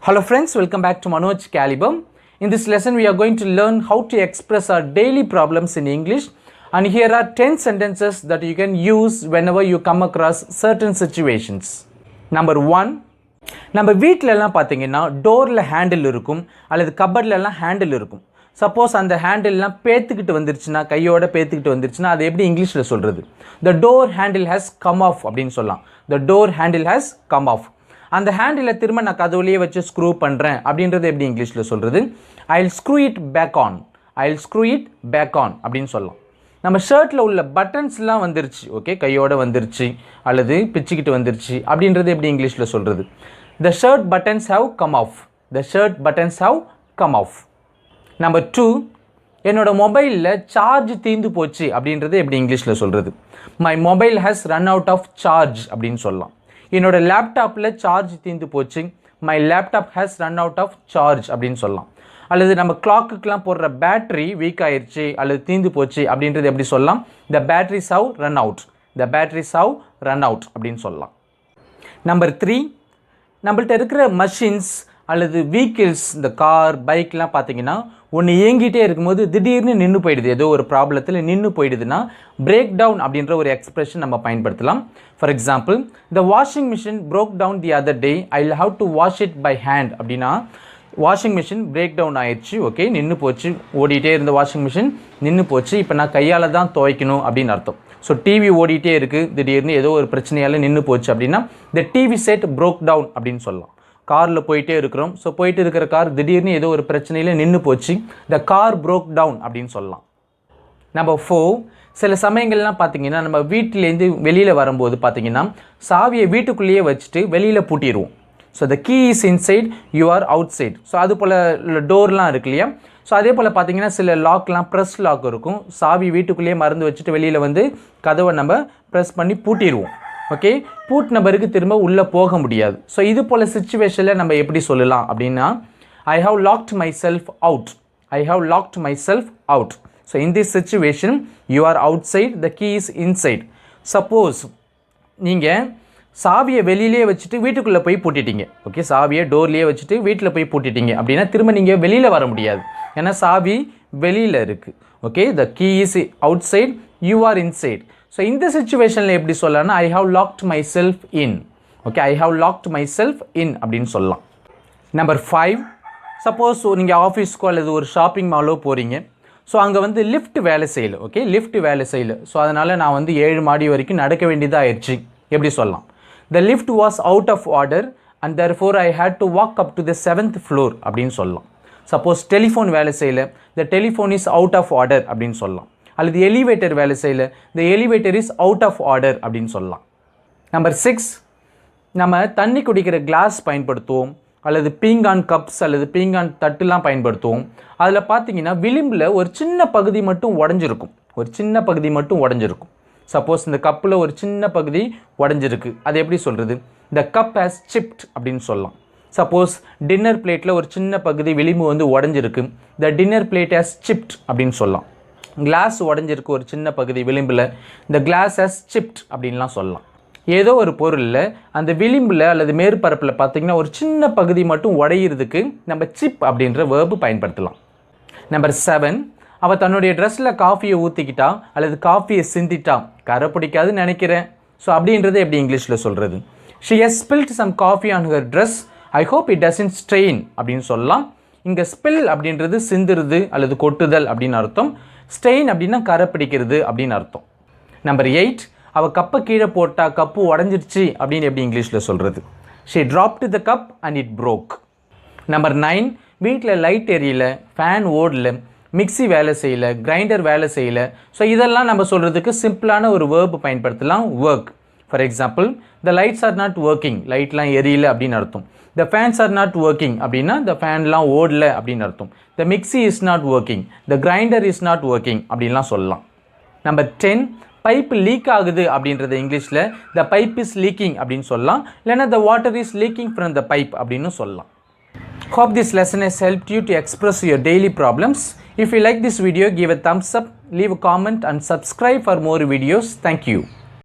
Hello friends, welcome back to Manoj Calibre. In this lesson, we are going to learn how to express our daily problems in English. And here are 10 sentences that you can use whenever you come across certain situations. Number 1. நம்ம வீட்டிலலாம் பார்த்தீங்கன்னா டோரில் handle இருக்கும் அல்லது கபர்ட்லலாம் handle இருக்கும். Suppose அந்த ஹேண்டில்லாம் பேத்துக்கிட்டு வந்துருச்சுன்னா, கையோட பேத்துக்கிட்டு வந்துருச்சுன்னா அது எப்படி இங்கிலீஷில் சொல்கிறது? The door handle has come off அப்படின்னு சொல்லலாம். The door handle has come off. அந்த ஹேண்டிலை திரும்ப நான் கதவுலேயே வச்சு ஸ்க்ரூ பண்ணுறேன் அப்படின்றது எப்படி இங்கிலீஷில் சொல்கிறது? I'll screw it back on. I'll screw it back on அப்படின்னு சொல்லலாம். நம்ம ஷர்ட்டில் உள்ள பட்டன்ஸ்லாம் வந்துருச்சு, ஓகே, கையோடு வந்துருச்சு அல்லது பிச்சுக்கிட்டு வந்துருச்சு அப்படின்றது எப்படி இங்கிலீஷில் சொல்கிறது? The shirt buttons have come off. The shirt buttons have come off. Number 2, என்னோட மொபைலில் சார்ஜ் தீர்ந்து போச்சு அப்படின்றது எப்படி இங்கிலீஷில் சொல்கிறது? My mobile has run out of charge அப்படின்னு சொல்லலாம். என்னோட லேப்டாப்பில் சார்ஜ் தீர்ந்து போச்சு, my laptop has run out of charge அப்படின்னு சொல்லலாம். அல்லது நம்ம கிளாக்குக்கெலாம் போடுற பேட்ரி வீக் ஆயிடுச்சு அல்லது தீர்ந்து போச்சு அப்படின்றது எப்படி சொல்லலாம்? The batteries have run out. The batteries have run out அப்படின்னு சொல்லலாம். நம்பர் 3, நம்மள்ட்ட இருக்கிற மஷின்ஸ் அல்லது வெஹிக்கிள்ஸ், இந்த கார், பைக்லாம் பார்த்தீங்கன்னா ஒன்று இயங்கிட்டே இருக்கும்போது திடீர்னு நின்று போயிடுது, ஏதோ ஒரு ப்ராப்ளத்தில் நின்று போயிடுதுன்னா பிரேக் டவுன் அப்படின்ற ஒரு எக்ஸ்பிரஷன் நம்ம பயன்படுத்தலாம். For example, the washing machine broke down the other day, I will have to wash it by hand அப்படின்னா வாஷிங் மிஷின் பிரேக் டவுன் ஆயிடுச்சு, ஓகே, நின்று போச்சு, ஓடிட்டே இருந்த வாஷிங் மிஷின் நின்று போச்சு, இப்போ நான் கையால் தான் துவைக்கணும் அப்படின்னு அர்த்தம். ஸோ டிவி ஓடிட்டே இருக்குது, திடீர்னு ஏதோ ஒரு பிரச்சனையால் நின்று போச்சு அப்படின்னா the TV set broke down அப்படின்னு சொல்லலாம். காரில் போயிட்டே இருக்கிறோம், ஸோ போயிட்டு இருக்கிற கார் திடீர்னு ஏதோ ஒரு பிரச்சனையில் நின்று போச்சு, த கார் ப்ரோக் டவுன் அப்படின்னு சொல்லலாம். நம்பர் 4, சில சமயங்கள்லாம் பார்த்தீங்கன்னா நம்ம வீட்டிலேருந்து வெளியில் வரும்போது பார்த்தீங்கன்னா சாவியை வீட்டுக்குள்ளேயே வச்சுட்டு வெளியில் பூட்டிடுவோம். So the key is inside, you are outside. So அது போல் டோர்லாம் இருக்கு இல்லையா? ஸோ அதே போல் பார்த்தீங்கன்னா சில லாக்லாம் ப்ரெஸ் லாக் இருக்கும், சாவி வீட்டுக்குள்ளேயே மறந்து வச்சுட்டு வெளியில் வந்து கதவை நம்ம ப்ரெஸ் பண்ணி பூட்டிடுவோம், ஓகே, பூட் நம்பருக்கு திரும்ப உள்ளே போக முடியாது. ஸோ இது போல் சிச்சுவேஷனில் நம்ம எப்படி சொல்லலாம் அப்படின்னா, I have locked myself out. I have locked myself out. So in this situation you are outside, the key is inside. Suppose நீங்கள் சாவியை வெளியிலே வச்சுட்டு வீட்டுக்குள்ளே போய் பூட்டிட்டீங்க, ஓகே, சாவியை டோர்லேயே வச்சுட்டு வீட்டில் போய் பூட்டிட்டீங்க அப்படின்னா திரும்ப நீங்கள் வெளியில் வர முடியாது, ஏன்னா சாவி வெளியில் இருக்குது, okay, the key is outside, you are inside. So இந்த சிச்சுவேஷனில் எப்படி சொல்லலாம்னா I have locked myself in, okay, I have locked myself in அப்படின்னு சொல்லலாம். நம்பர் 5, சப்போஸ் நீங்கள் ஆஃபீஸ்க்கோ அல்லது ஒரு ஷாப்பிங் மாலோ போகிறீங்க, ஸோ அங்கே வந்து லிஃப்ட் வேலை செய்யலை, ஓகே, லிஃப்ட் வேலை செய்யலை, ஸோ அதனால் நான் வந்து 7 மாடி வரைக்கும் நடக்க வேண்டியதாக ஆயிடுச்சு, எப்படி சொல்லலாம்? The lift was out of order and therefore I had to walk up to the 7th floor அப்படின்னு சொல்லலாம். சப்போஸ் டெலிஃபோன் வேலை செய்யலை, the telephone is out of order அப்படின்னு சொல்லலாம். அல்லது எலிவேட்டர் வேலை செய்யலை, the elevator is out of order அப்படின்னு சொல்லலாம். நம்பர் 6, நம்ம தண்ணி குடிக்கிற கிளாஸ் பயன்படுத்துவோம் அல்லது பீங்கான் கப்ஸ் அல்லது பீங்கான் தட்டுலாம் பயன்படுத்துவோம். அதில் பார்த்தீங்கன்னா விளிம்பில் ஒரு சின்ன பகுதி மட்டும் உடஞ்சிருக்கும், ஒரு சின்ன பகுதி மட்டும் உடஞ்சிருக்கும். சப்போஸ் இந்த கப்பில் ஒரு சின்ன பகுதி உடஞ்சிருக்கு, அது எப்படி சொல்கிறது? த கப் ஹேஸ் சிப்ட் அப்படின்னு சொல்லலாம். சப்போஸ் டின்னர் பிளேட்டில் ஒரு சின்ன பகுதி விளிம்பு வந்து உடஞ்சிருக்கு, the dinner plate has chipped அப்படின்னு சொல்லலாம். கிளாஸ் உடஞ்சிருக்கு ஒரு சின்ன பகுதி விளிம்பில், த கிளாஸ் ஹேஸ் சிப்ட் அப்படின்லாம் சொல்லலாம். ஏதோ ஒரு பொருளில் அந்த விளிம்பில் அல்லது மேற்பரப்பில் பார்த்திங்கன்னா ஒரு சின்ன பகுதி மட்டும் உடையிறதுக்கு நம்ம சிப் அப்படின்ற வேர்பு பயன்படுத்தலாம். நம்பர் 7, அவள் தன்னுடைய ட்ரெஸ்ஸில் காஃபியை ஊற்றிக்கிட்டா அல்லது காஃபியை சிந்திட்டா, கரை பிடிக்காதுன்னு நினைக்கிறேன், ஸோ அப்படின்றது எப்படி இங்கிலீஷில் சொல்கிறது? She has spilt some coffee on her dress, I hope it doesn't strain அப்படின்னு சொல்லலாம். இங்கே ஸ்பில் அப்படின்றது சிந்துறது அல்லது கொட்டுதல் அப்படின்னு அர்த்தம், ஸ்டெயின் அப்படின்னா கரை பிடிக்கிறது அப்படின்னு அர்த்தம். நம்பர் 8, அவள் கப்பை கீழே போட்டா கப்பு உடஞ்சிருச்சு அப்படின்னு எப்படி இங்கிலீஷில் சொல்கிறது? She dropped the cub and it Broek. Number 9, வீட்டில் லைட் எரியல, ஃபேன் ஓடல, மிக்சி வேலை செய்யலை, கிரைண்டர் வேலை செய்யலை, ஸோ இதெல்லாம் நம்ம சொல்கிறதுக்கு சிம்பிளான ஒரு வேர்பு பயன்படுத்தலாம், work. For example, the lights are not working, லைட்லாம் எரியல அப்படின்னு அர்த்தம். The fans are not working அப்படின்னா த ஃபேன்லாம் ஓடல அப்படின்னு அர்த்தம். The mixie is not working, the grinder is not working அப்படின்லாம் சொல்லலாம். நம்பர் 10, பைப் லீக் ஆகுது அப்படின்றத இங்கிலீஷில் த பைப் இஸ் லீக்கிங் அப்படின்னு சொல்லலாம், இல்லைன்னா the water is leaking from the pipe அப்படின்னு சொல்லலாம். Hope this lesson has helped you to express your daily problems. If you like this video, give a thumbs up, leave a comment and subscribe for more videos. Thank you.